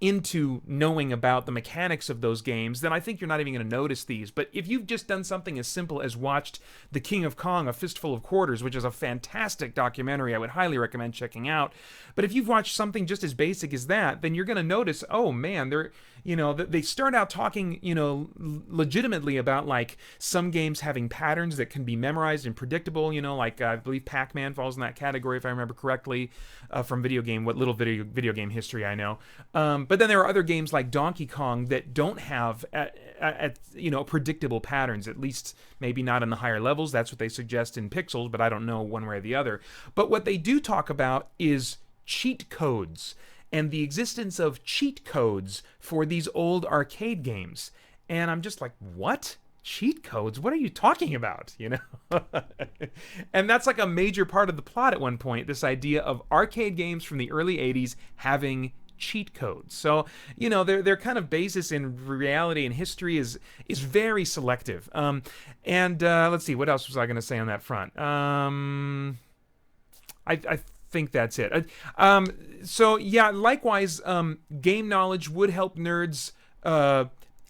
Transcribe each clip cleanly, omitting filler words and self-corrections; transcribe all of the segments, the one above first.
into knowing about the mechanics of those games, then I think you're not even going to notice these. But if you've just done something as simple as watched The King of Kong, A Fistful of Quarters, which is a fantastic documentary I would highly recommend checking out, but if you've watched something just as basic as that, then you're going to notice, oh man, they start out talking, legitimately about like some games having patterns that can be memorized and predictable, like I believe Pac-Man falls in that category if I remember correctly, from what little video game history I know. But then there are other games like Donkey Kong that don't have predictable patterns, at least maybe not in the higher levels. That's what they suggest in Pixels, but I don't know one way or the other. But what they do talk about is cheat codes and the existence of cheat codes for these old arcade games. And I'm just like, what? Cheat codes? What are you talking about? And that's like a major part of the plot at one point, this idea of arcade games from the early 80s having cheat codes. So, their kind of basis in reality and history is very selective. And let's see, what else was I going to say on that front? I think that's it. So yeah, likewise, game knowledge would help nerds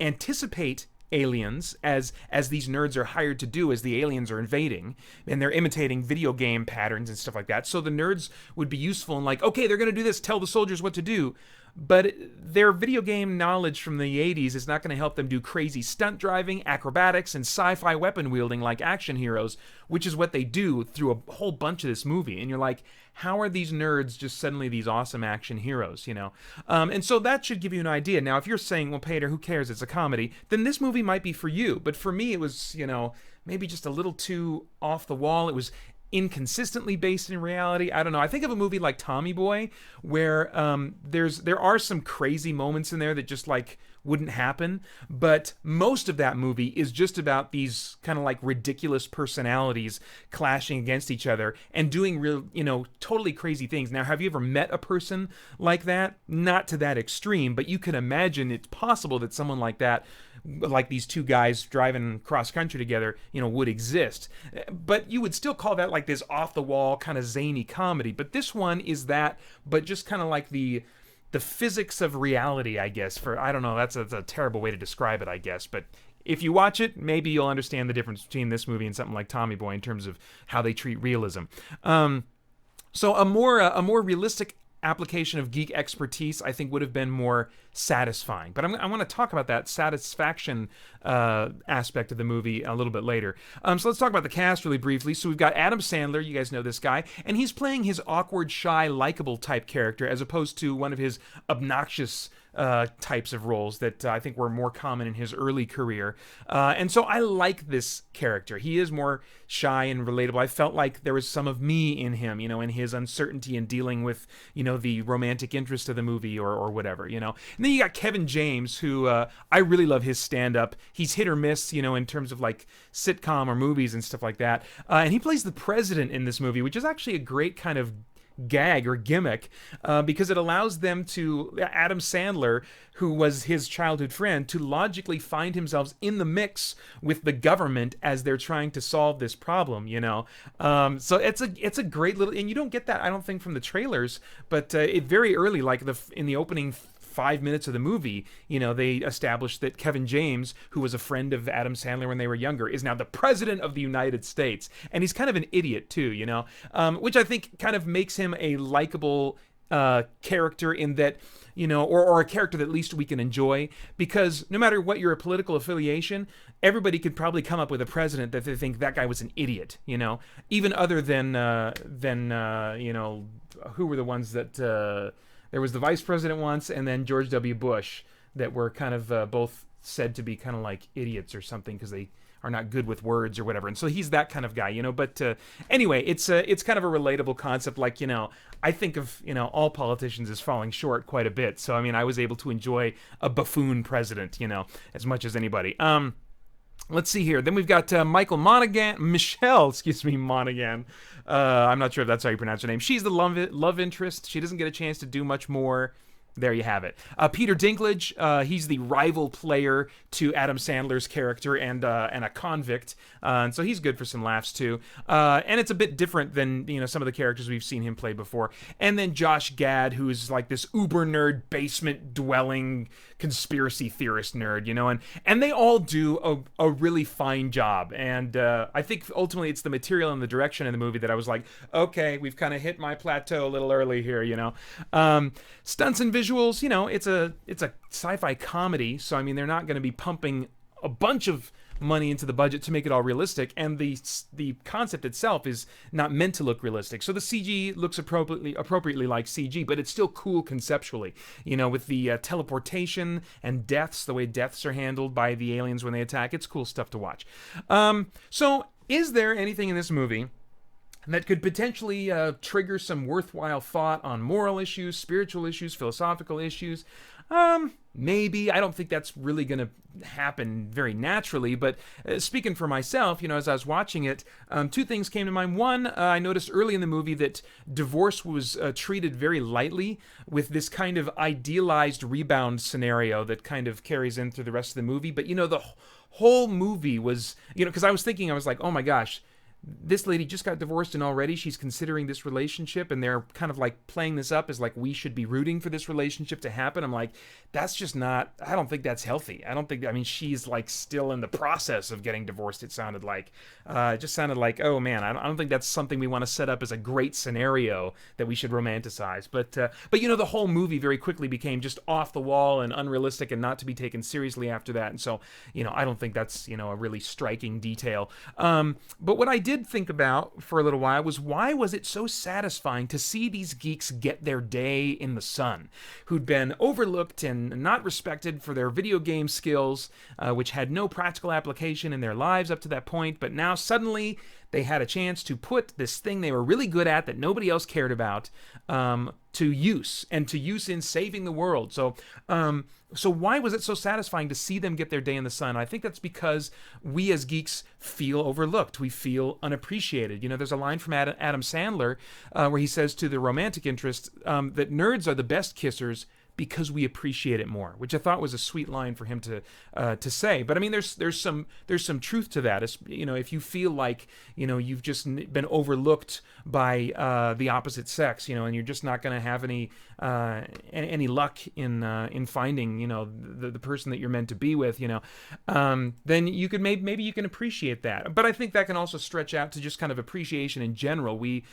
anticipate aliens as these nerds are hired to do as the aliens are invading, and they're imitating video game patterns and stuff like that. So the nerds would be useful in like, okay, they're going to do this, tell the soldiers what to do. But their video game knowledge from the 80s is not going to help them do crazy stunt driving, acrobatics, and sci-fi weapon wielding like action heroes, which is what they do through a whole bunch of this movie. And you're like, how are these nerds just suddenly these awesome action heroes, And so that should give you an idea. Now, if you're saying, well, Peter, who cares? It's a comedy. Then this movie might be for you. But for me, it was, maybe just a little too off the wall. It was inconsistently based in reality. I don't know. I think of a movie like Tommy Boy, where there are some crazy moments in there that just like wouldn't happen, but most of that movie is just about these kind of like ridiculous personalities clashing against each other and doing real, totally crazy things. Now, have you ever met a person like that? Not to that extreme, but you can imagine it's possible that someone like that, like these two guys driving cross country together, would exist. But you would still call that like this off the wall kind of zany comedy. But this one is that, but just kind of like the physics of reality, I guess. I don't know, that's a terrible way to describe it, I guess. But if you watch it, maybe you'll understand the difference between this movie and something like Tommy Boy in terms of how they treat realism. So a more realistic application of geek expertise, I think, would have been more satisfying. But I want to talk about that satisfaction aspect of the movie a little bit later. So let's talk about the cast really briefly. So we've got Adam Sandler, you guys know this guy, and he's playing his awkward, shy, likable type character as opposed to one of his obnoxious types of roles that I think were more common in his early career. And so I like this character. He is more shy and relatable. I felt like there was some of me in him, in his uncertainty in dealing with, the romantic interest of the movie or whatever, And then you got Kevin James, who I really love his stand-up. He's hit or miss, in terms of like sitcom or movies and stuff like that. And he plays the president in this movie, which is actually a great kind of gag or gimmick, because it allows them to, Adam Sandler, who was his childhood friend, to logically find himself in the mix with the government as they're trying to solve this problem, so it's a great little, and you don't get that, I don't think, from the trailers, but it very early, like in the opening 5 minutes of the movie, they established that Kevin James, who was a friend of Adam Sandler when they were younger, is now the president of the United States. And he's kind of an idiot too, which I think kind of makes him a likable character in that, or a character that at least we can enjoy, because no matter what your political affiliation, everybody could probably come up with a president that they think that guy was an idiot, even other than who were the ones that, there was the vice president once, and then George W. Bush, that were kind of both said to be kind of like idiots or something because they are not good with words or whatever. And so he's that kind of guy, But anyway, it's kind of a relatable concept. Like, I think of, all politicians as falling short quite a bit. So, I mean, I was able to enjoy a buffoon president, as much as anybody. Let's see here. Then we've got Michelle Monaghan. I'm not sure if that's how you pronounce her name. She's the love interest. She doesn't get a chance to do much more. there you have it. Peter Dinklage, he's the rival player to Adam Sandler's character and a convict, and so he's good for some laughs too. And it's a bit different than some of the characters we've seen him play before. And then Josh Gad, who's like this uber nerd, basement dwelling conspiracy theorist nerd, and they all do a really fine job. And I think ultimately it's the material and the direction in the movie that I was like, okay, we've kind of hit my plateau a little early here, Stunts and visuals, it's a sci-fi comedy, so I mean they're not going to be pumping a bunch of money into the budget to make it all realistic, and the concept itself is not meant to look realistic. So the CG looks appropriately like CG, but it's still cool conceptually. With the teleportation and deaths, the way deaths are handled by the aliens when they attack, it's cool stuff to watch. So is there anything in this movie that could potentially trigger some worthwhile thought on moral issues, spiritual issues, philosophical issues? Maybe. I don't think that's really going to happen very naturally, but speaking for myself, as I was watching it, two things came to mind. One, I noticed early in the movie that divorce was treated very lightly, with this kind of idealized rebound scenario that kind of carries in through the rest of the movie. But, the whole movie was, because I was like, oh my gosh, this lady just got divorced and already she's considering this relationship, and they're kind of like playing this up as like we should be rooting for this relationship to happen. I'm like, that's just not, I don't think that's healthy. She's like still in the process of getting divorced, it sounded like. It just sounded like, oh man, I don't think that's something we want to set up as a great scenario that we should romanticize. But the whole movie very quickly became just off the wall and unrealistic and not to be taken seriously after that. And so, I don't think that's, a really striking detail. But what I did think about for a little while was, why was it so satisfying to see these geeks get their day in the sun, who'd been overlooked and not respected for their video game skills, which had no practical application in their lives up to that point, but now suddenly they had a chance to put this thing they were really good at that nobody else cared about to use in saving the world. So why was it so satisfying to see them get their day in the sun? I think that's because we as geeks feel overlooked. We feel unappreciated. There's a line from Adam Sandler where he says to the romantic interest that nerds are the best kissers because we appreciate it more, which I thought was a sweet line for him to say. But I mean, there's some truth to that. If you feel like you've just been overlooked by the opposite sex, and you're just not going to have any luck in finding the person that you're meant to be with, then you could maybe you can appreciate that. But I think that can also stretch out to just kind of appreciation in general. We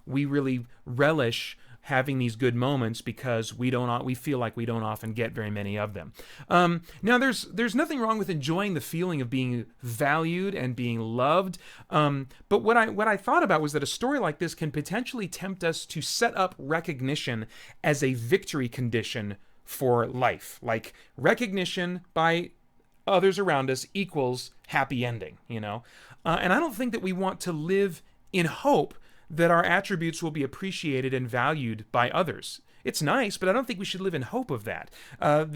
really relish having these good moments because we feel like we don't often get very many of them. Now, there's nothing wrong with enjoying the feeling of being valued and being loved. But what I thought about was that a story like this can potentially tempt us to set up recognition as a victory condition for life, like recognition by others around us equals happy ending. And I don't think that we want to live in hope that our attributes will be appreciated and valued by others. It's nice, but I don't think we should live in hope of that. The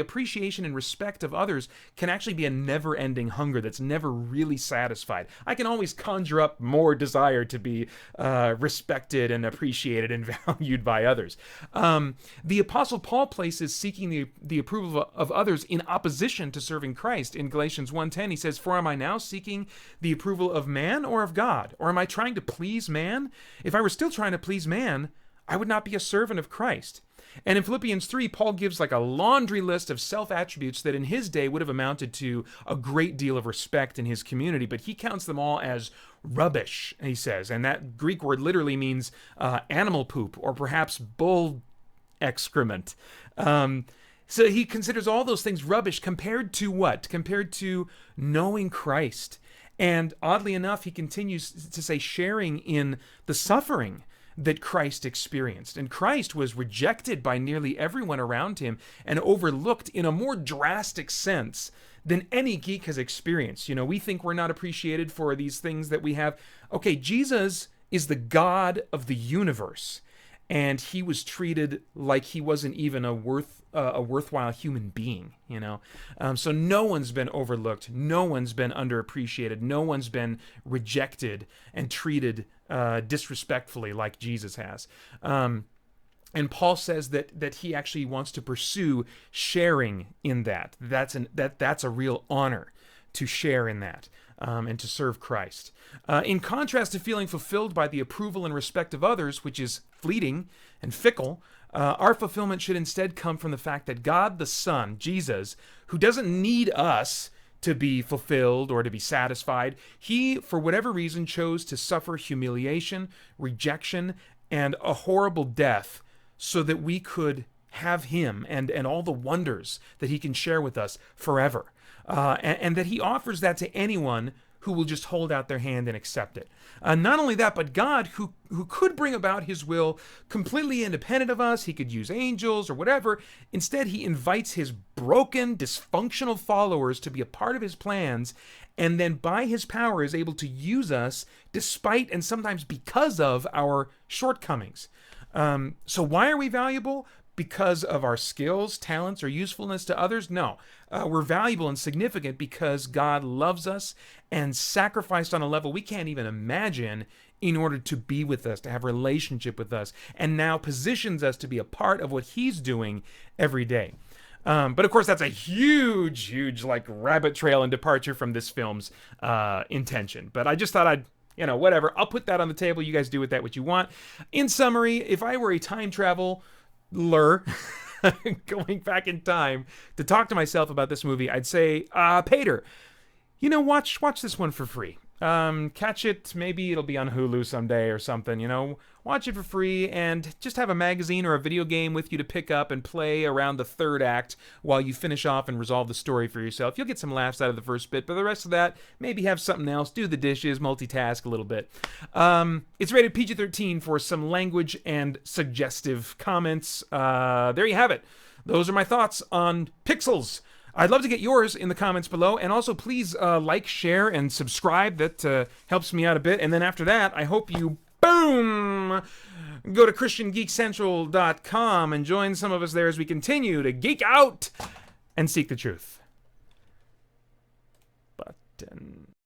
appreciation and respect of others can actually be a never-ending hunger that's never really satisfied. I can always conjure up more desire to be respected and appreciated and valued by others. The Apostle Paul places seeking the approval of others in opposition to serving Christ. In Galatians 1:10, he says, "For am I now seeking the approval of man or of God? Or am I trying to please man? If I were still trying to please man, I would not be a servant of Christ." And in Philippians 3, Paul gives like a laundry list of self-attributes that in his day would have amounted to a great deal of respect in his community, but he counts them all as rubbish, he says. And that Greek word literally means animal poop, or perhaps bull excrement. So he considers all those things rubbish compared to what? Compared to knowing Christ. And oddly enough, he continues to say sharing in the suffering that Christ experienced. And Christ was rejected by nearly everyone around him and overlooked in a more drastic sense than any geek has experienced. We think we're not appreciated for these things that we have. Okay, Jesus is the God of the universe, and he was treated like he wasn't even a worthwhile human being, So no one's been overlooked, no one's been underappreciated, no one's been rejected and treated disrespectfully like Jesus has. And Paul says that he actually wants to pursue sharing in that. That's a real honor to share in that, and to serve Christ. In contrast to feeling fulfilled by the approval and respect of others, which is fleeting and fickle, our fulfillment should instead come from the fact that God the Son, Jesus, who doesn't need us to be fulfilled or to be satisfied, he, for whatever reason, chose to suffer humiliation, rejection, and a horrible death so that we could have him and all the wonders that he can share with us forever. And that he offers that to anyone who will just hold out their hand and accept it. Not only that, but God, who could bring about his will completely independent of us, he could use angels or whatever. Instead, he invites his broken, dysfunctional followers to be a part of his plans, and then by his power is able to use us despite and sometimes because of our shortcomings. So why are we valuable? Because of our skills, talents, or usefulness to others? No. We're valuable and significant because God loves us and sacrificed on a level we can't even imagine in order to be with us, to have a relationship with us, and now positions us to be a part of what he's doing every day. But of course, that's a huge, like, rabbit trail and departure from this film's intention. But I just thought I'd, whatever. I'll put that on the table. You guys do with that what you want. In summary, if I were a time traveler going back in time to talk to myself about this movie, I'd say, Pater, watch this one for free. Catch it, maybe it'll be on Hulu someday or something, watch it for free and just have a magazine or a video game with you to pick up and play around the third act while you finish off and resolve the story for yourself. You'll get some laughs out of the first bit, but the rest of that, maybe have something else, do the dishes, multitask a little bit. It's rated PG-13 for some language and suggestive comments. There you have it. Those are my thoughts on Pixels. I'd love to get yours in the comments below, and also please like, share, and subscribe. That helps me out a bit. And then after that, I hope you, boom, go to ChristianGeekCentral.com and join some of us there as we continue to geek out and seek the truth. Button.